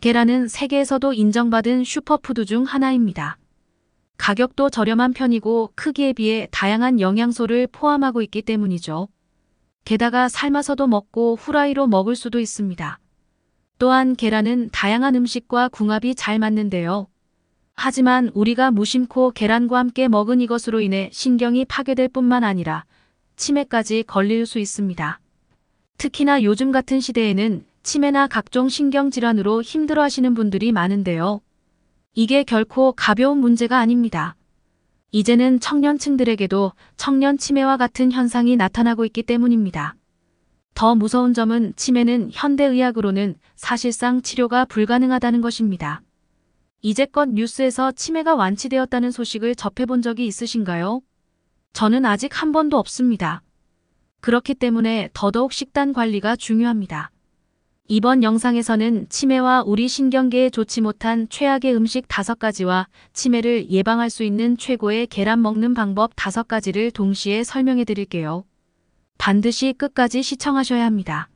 계란은 세계에서도 인정받은 슈퍼푸드 중 하나입니다. 가격도 저렴한 편이고 크기에 비해 다양한 영양소를 포함하고 있기 때문이죠. 게다가 삶아서도 먹고 후라이로 먹을 수도 있습니다. 또한 계란은 다양한 음식과 궁합이 잘 맞는데요. 하지만 우리가 무심코 계란과 함께 먹은 이것으로 인해 신경이 파괴될 뿐만 아니라 치매까지 걸릴 수 있습니다. 특히나 요즘 같은 시대에는 치매나 각종 신경질환으로 힘들어하시는 분들이 많은데요. 이게 결코 가벼운 문제가 아닙니다. 이제는 청년층들에게도 청년 치매와 같은 현상이 나타나고 있기 때문입니다. 더 무서운 점은 치매는 현대의학으로는 사실상 치료가 불가능하다는 것입니다. 이제껏 뉴스에서 치매가 완치되었다는 소식을 접해본 적이 있으신가요? 저는 아직 한 번도 없습니다. 그렇기 때문에 더더욱 식단 관리가 중요합니다. 이번 영상에서는 치매와 우리 신경계에 좋지 못한 최악의 음식 5가지와 치매를 예방할 수 있는 최고의 계란 먹는 방법 5가지를 동시에 설명해 드릴게요. 반드시 끝까지 시청하셔야 합니다.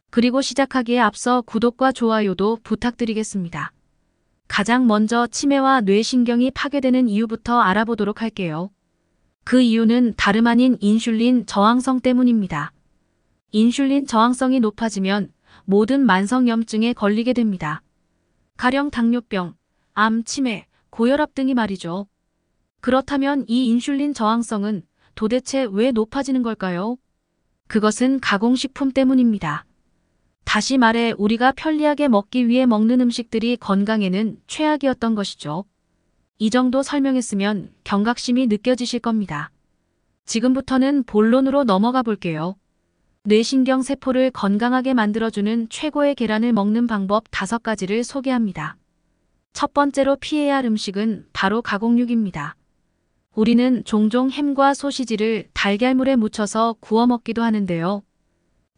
그리고 시작하기에 앞서 구독과 좋아요도 부탁드리겠습니다. 가장 먼저 치매와 뇌신경이 파괴되는 이유부터 알아보도록 할게요. 그 이유는 다름 아닌 인슐린 저항성 때문입니다. 인슐린 저항성이 높아지면 모든 만성염증에 걸리게 됩니다. 가령 당뇨병, 암, 치매, 고혈압 등이 말이죠. 그렇다면 이 인슐린 저항성은 도대체 왜 높아지는 걸까요? 그것은 가공식품 때문입니다. 다시 말해 우리가 편리하게 먹기 위해 먹는 음식들이 건강에는 최악이었던 것이죠. 이 정도 설명했으면 경각심이 느껴지실 겁니다. 지금부터는 본론으로 넘어가 볼게요. 뇌신경 세포를 건강하게 만들어주는 최고의 계란을 먹는 방법 5가지를 소개합니다. 첫 번째로 피해야 할 음식은 바로 가공육입니다. 우리는 종종 햄과 소시지를 달걀물에 묻혀서 구워 먹기도 하는데요.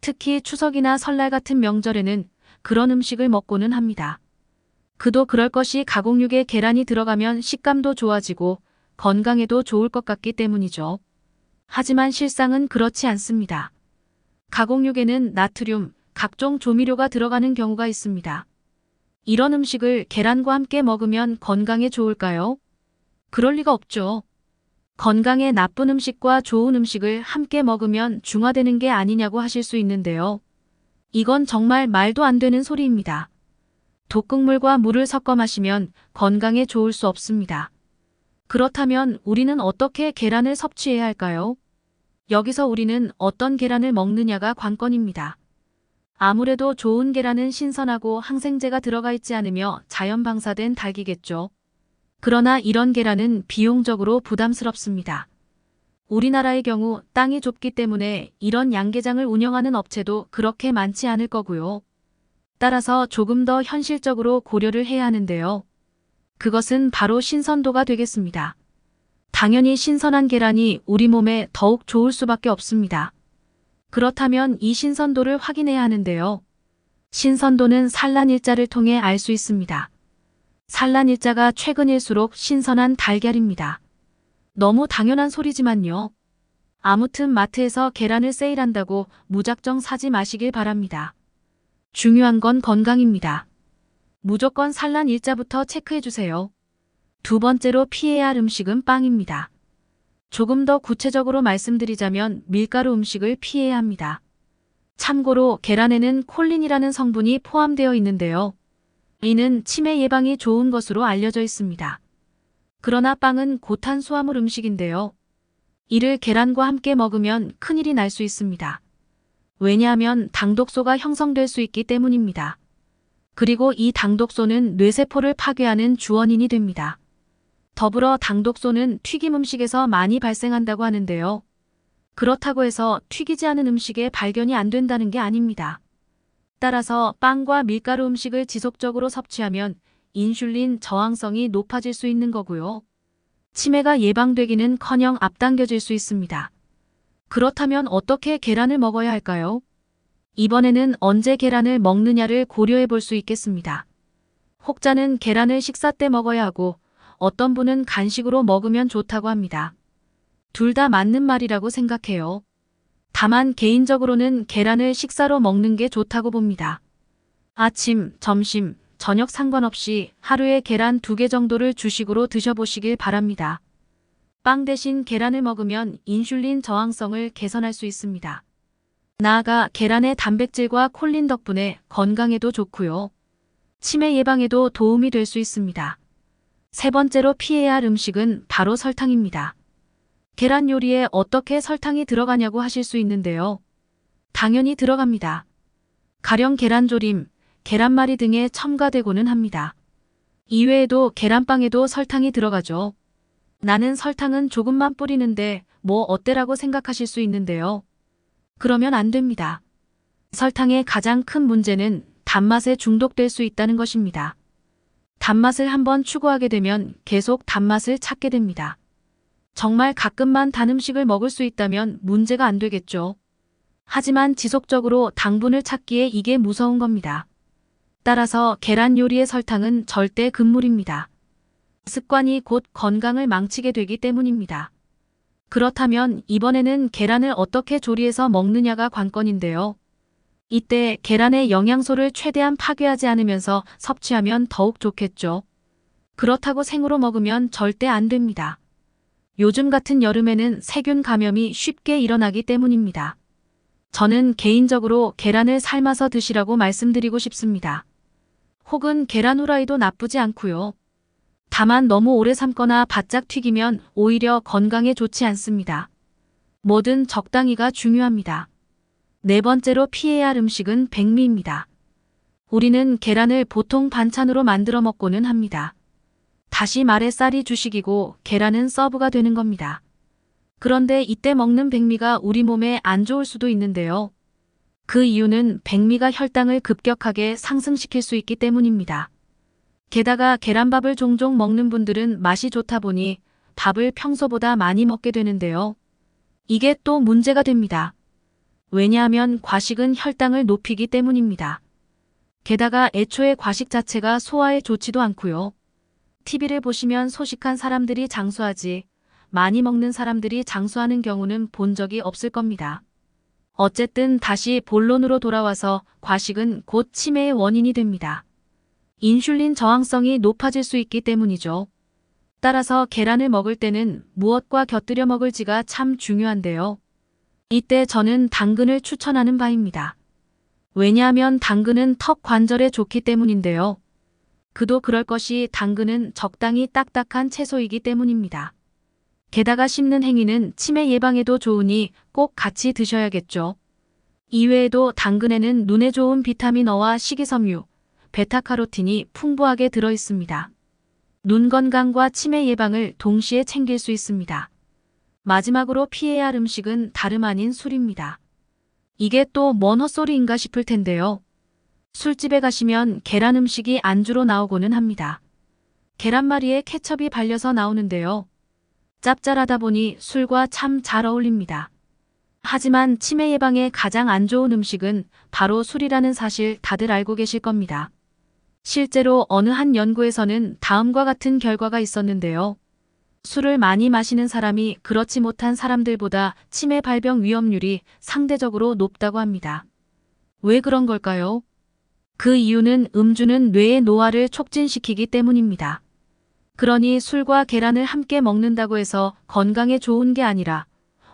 특히 추석이나 설날 같은 명절에는 그런 음식을 먹고는 합니다. 그도 그럴 것이 가공육에 계란이 들어가면 식감도 좋아지고 건강에도 좋을 것 같기 때문이죠. 하지만 실상은 그렇지 않습니다. 가공육에는 나트륨, 각종 조미료가 들어가는 경우가 있습니다. 이런 음식을 계란과 함께 먹으면 건강에 좋을까요? 그럴 리가 없죠. 건강에 나쁜 음식과 좋은 음식을 함께 먹으면 중화되는 게 아니냐고 하실 수 있는데요. 이건 정말 말도 안 되는 소리입니다. 독극물과 물을 섞어 마시면 건강에 좋을 수 없습니다. 그렇다면 우리는 어떻게 계란을 섭취해야 할까요? 여기서 우리는 어떤 계란을 먹느냐가 관건입니다. 아무래도 좋은 계란은 신선하고 항생제가 들어가 있지 않으며 자연 방사된 닭이겠죠. 그러나 이런 계란은 비용적으로 부담스럽습니다. 우리나라의 경우 땅이 좁기 때문에 이런 양계장을 운영하는 업체도 그렇게 많지 않을 거고요. 따라서 조금 더 현실적으로 고려를 해야 하는데요. 그것은 바로 신선도가 되겠습니다. 당연히 신선한 계란이 우리 몸에 더욱 좋을 수밖에 없습니다. 그렇다면 이 신선도를 확인해야 하는데요. 신선도는 산란일자를 통해 알 수 있습니다. 산란일자가 최근일수록 신선한 달걀입니다. 너무 당연한 소리지만요. 아무튼 마트에서 계란을 세일한다고 무작정 사지 마시길 바랍니다. 중요한 건 건강입니다. 무조건 산란일자부터 체크해주세요. 두 번째로 피해야 할 음식은 빵입니다. 조금 더 구체적으로 말씀드리자면 밀가루 음식을 피해야 합니다. 참고로 계란에는 콜린이라는 성분이 포함되어 있는데요. 이는 치매 예방이 좋은 것으로 알려져 있습니다. 그러나 빵은 고탄수화물 음식인데요. 이를 계란과 함께 먹으면 큰일이 날 수 있습니다. 왜냐하면 당독소가 형성될 수 있기 때문입니다. 그리고 이 당독소는 뇌세포를 파괴하는 주원인이 됩니다. 더불어 당독소는 튀김 음식에서 많이 발생한다고 하는데요. 그렇다고 해서 튀기지 않은 음식에 발견이 안 된다는 게 아닙니다. 따라서 빵과 밀가루 음식을 지속적으로 섭취하면 인슐린 저항성이 높아질 수 있는 거고요. 치매가 예방되기는커녕 앞당겨질 수 있습니다. 그렇다면 어떻게 계란을 먹어야 할까요? 이번에는 언제 계란을 먹느냐를 고려해 볼 수 있겠습니다. 혹자는 계란을 식사 때 먹어야 하고 어떤 분은 간식으로 먹으면 좋다고 합니다. 둘 다 맞는 말이라고 생각해요. 다만 개인적으로는 계란을 식사로 먹는 게 좋다고 봅니다. 아침, 점심, 저녁 상관없이 하루에 계란 2개 정도를 주식으로 드셔보시길 바랍니다. 빵 대신 계란을 먹으면 인슐린 저항성을 개선할 수 있습니다. 나아가 계란의 단백질과 콜린 덕분에 건강에도 좋고요. 치매 예방에도 도움이 될 수 있습니다. 세 번째로 피해야 할 음식은 바로 설탕입니다. 계란 요리에 어떻게 설탕이 들어가냐고 하실 수 있는데요. 당연히 들어갑니다. 가령 계란조림, 계란말이 등에 첨가되고는 합니다. 이외에도 계란빵에도 설탕이 들어가죠. 나는 설탕은 조금만 뿌리는데 뭐 어때라고 생각하실 수 있는데요. 그러면 안 됩니다. 설탕의 가장 큰 문제는 단맛에 중독될 수 있다는 것입니다. 단맛을 한번 추구하게 되면 계속 단맛을 찾게 됩니다. 정말 가끔만 단 음식을 먹을 수 있다면 문제가 안 되겠죠. 하지만 지속적으로 당분을 찾기에 이게 무서운 겁니다. 따라서 계란 요리의 설탕은 절대 금물입니다. 습관이 곧 건강을 망치게 되기 때문입니다. 그렇다면 이번에는 계란을 어떻게 조리해서 먹느냐가 관건인데요. 이때 계란의 영양소를 최대한 파괴하지 않으면서 섭취하면 더욱 좋겠죠. 그렇다고 생으로 먹으면 절대 안 됩니다. 요즘 같은 여름에는 세균 감염이 쉽게 일어나기 때문입니다. 저는 개인적으로 계란을 삶아서 드시라고 말씀드리고 싶습니다. 혹은 계란 후라이도 나쁘지 않고요. 다만 너무 오래 삶거나 바짝 튀기면 오히려 건강에 좋지 않습니다. 뭐든 적당히가 중요합니다. 네 번째로 피해야 할 음식은 백미입니다. 우리는 계란을 보통 반찬으로 만들어 먹고는 합니다. 다시 말해 쌀이 주식이고 계란은 서브가 되는 겁니다. 그런데 이때 먹는 백미가 우리 몸에 안 좋을 수도 있는데요. 그 이유는 백미가 혈당을 급격하게 상승시킬 수 있기 때문입니다. 게다가 계란밥을 종종 먹는 분들은 맛이 좋다 보니 밥을 평소보다 많이 먹게 되는데요. 이게 또 문제가 됩니다. 왜냐하면 과식은 혈당을 높이기 때문입니다. 게다가 애초에 과식 자체가 소화에 좋지도 않고요. TV를 보시면 소식한 사람들이 장수하지 많이 먹는 사람들이 장수하는 경우는 본 적이 없을 겁니다. 어쨌든 다시 본론으로 돌아와서 과식은 곧 치매의 원인이 됩니다. 인슐린 저항성이 높아질 수 있기 때문이죠. 따라서 계란을 먹을 때는 무엇과 곁들여 먹을지가 참 중요한데요. 이때 저는 당근을 추천하는 바입니다. 왜냐하면 당근은 턱 관절에 좋기 때문인데요. 그도 그럴 것이 당근은 적당히 딱딱한 채소이기 때문입니다. 게다가 씹는 행위는 치매 예방에도 좋으니 꼭 같이 드셔야겠죠. 이외에도 당근에는 눈에 좋은 비타민 어와 식이섬유, 베타카로틴이 풍부하게 들어 있습니다. 눈 건강과 치매 예방을 동시에 챙길 수 있습니다. 마지막으로 피해야 할 음식은 다름 아닌 술입니다. 이게 또 뭔 헛소리인가 싶을 텐데요. 술집에 가시면 계란 음식이 안주로 나오고는 합니다. 계란말이에 케첩이 발려서 나오는데요. 짭짤하다 보니 술과 참 잘 어울립니다. 하지만 치매 예방에 가장 안 좋은 음식은 바로 술이라는 사실 다들 알고 계실 겁니다. 실제로 어느 한 연구에서는 다음과 같은 결과가 있었는데요. 술을 많이 마시는 사람이 그렇지 못한 사람들보다 치매 발병 위험률이 상대적으로 높다고 합니다. 왜 그런 걸까요? 그 이유는 음주는 뇌의 노화를 촉진시키기 때문입니다. 그러니 술과 계란을 함께 먹는다고 해서 건강에 좋은 게 아니라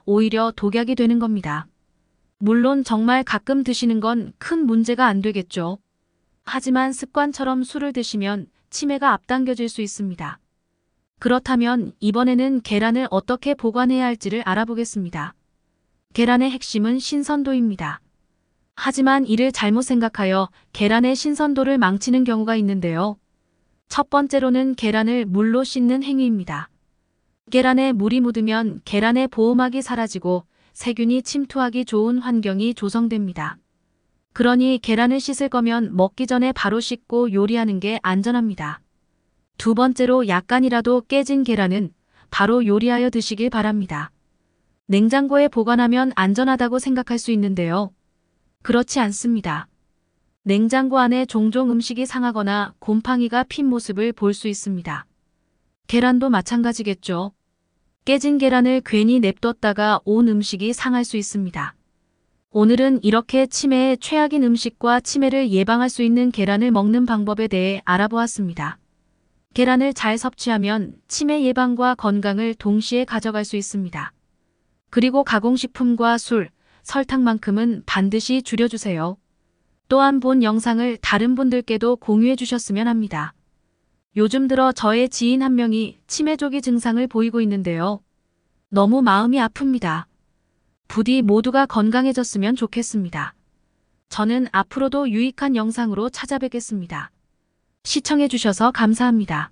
오히려 독약이 되는 겁니다. 물론 정말 가끔 드시는 건 큰 문제가 안 되겠죠. 하지만 습관처럼 술을 드시면 치매가 앞당겨질 수 있습니다. 그렇다면 이번에는 계란을 어떻게 보관해야 할지를 알아보겠습니다. 계란의 핵심은 신선도입니다. 하지만 이를 잘못 생각하여 계란의 신선도를 망치는 경우가 있는데요. 첫 번째로는 계란을 물로 씻는 행위입니다. 계란에 물이 묻으면 계란의 보호막이 사라지고 세균이 침투하기 좋은 환경이 조성됩니다. 그러니 계란을 씻을 거면 먹기 전에 바로 씻고 요리하는 게 안전합니다. 두 번째로 약간이라도 깨진 계란은 바로 요리하여 드시길 바랍니다. 냉장고에 보관하면 안전하다고 생각할 수 있는데요. 그렇지 않습니다. 냉장고 안에 종종 음식이 상하거나 곰팡이가 핀 모습을 볼 수 있습니다. 계란도 마찬가지겠죠. 깨진 계란을 괜히 냅뒀다가 온 음식이 상할 수 있습니다. 오늘은 이렇게 치매의 최악인 음식과 치매를 예방할 수 있는 계란을 먹는 방법에 대해 알아보았습니다. 계란을 잘 섭취하면 치매 예방과 건강을 동시에 가져갈 수 있습니다. 그리고 가공식품과 술, 설탕만큼은 반드시 줄여주세요. 또한 본 영상을 다른 분들께도 공유해 주셨으면 합니다. 요즘 들어 저의 지인 한 명이 치매 조기 증상을 보이고 있는데요. 너무 마음이 아픕니다. 부디 모두가 건강해졌으면 좋겠습니다. 저는 앞으로도 유익한 영상으로 찾아뵙겠습니다. 시청해 주셔서 감사합니다.